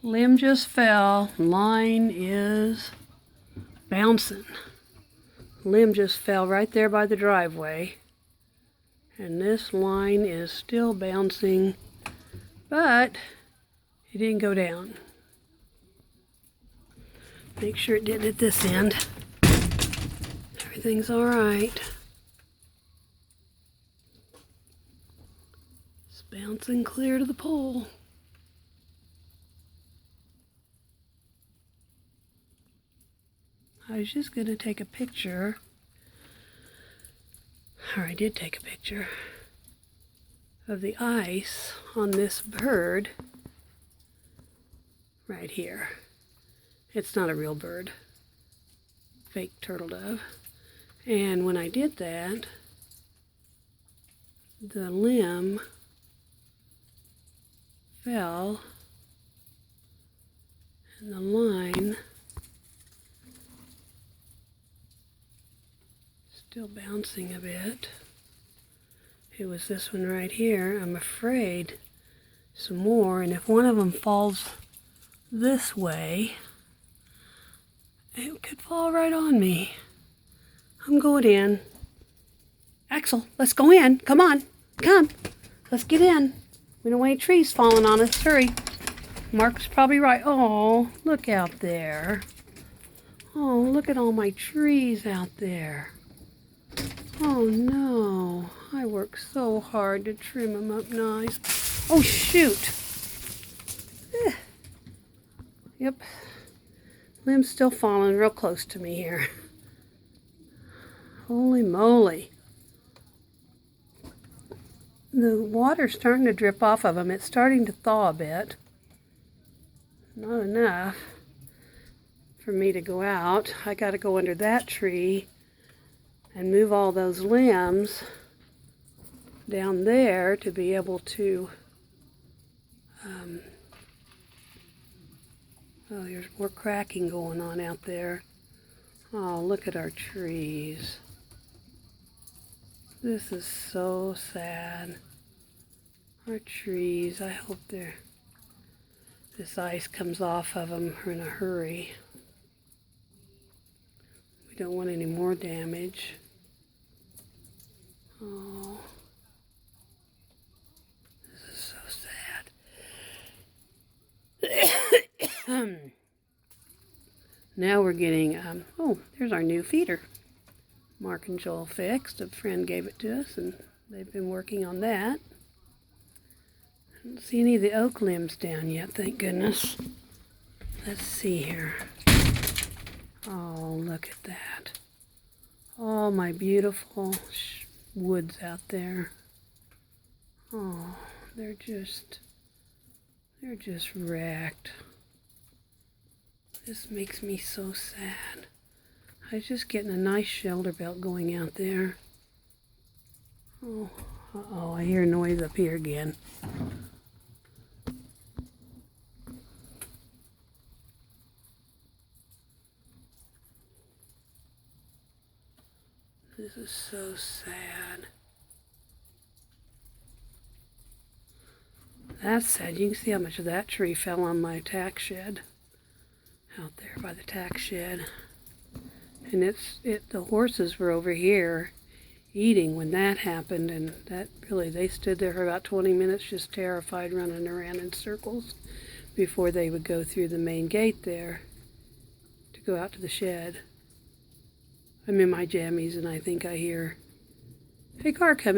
Limb just fell. Line is bouncing. Limb just fell right there by the driveway. And this line is still bouncing, but it didn't go down. Make sure it didn't at this end. Everything's all right. It's bouncing clear to the pole. I was just going to take a picture, or I did take a picture, of the ice on this bird right here. It's not a real bird, fake turtle dove. And when I did that, the limb fell and the line still bouncing a bit. It was this one right here. I'm afraid some more, and if one of them falls this way, it could fall right on me. I'm going in. Axel, let's go in. Come on. Come. Let's get in. We don't want any trees falling on us. Hurry. Mark's probably right. Oh, look out there. Oh, look at all my trees out there. Oh, no. I worked so hard to trim them up nice. Oh, shoot. Yep. Limb's still falling real close to me here. Holy moly. The water's starting to drip off of them. It's starting to thaw a bit. Not enough for me to go out. I got to go under that tree and move all those limbs down there to be able to oh, there's more cracking going on out there. Oh, look at our trees. This is so sad. Our trees, I hope this ice comes off of them in a hurry. We don't want any more damage. Oh, this is so sad. Now we're getting, oh, there's our new feeder. Mark and Joel fixed. A friend gave it to us, and they've been working on that. I don't see any of the oak limbs down yet, thank goodness. Let's see here. Oh, look at that. All my beautiful woods out there. Oh, they're just wrecked. This makes me so sad. I was just getting a nice shoulder belt going out there. Oh, uh-oh, I hear noise up here again. This is so sad. That's sad. You can see how much of that tree fell on my tack shed. Out there by the tack shed. And the horses were over here eating when that happened, and that really, they stood there for about 20 minutes just terrified, running around in circles before they would go through the main gate there to go out to the shed. I'm in my jammies and I think I hear a car coming.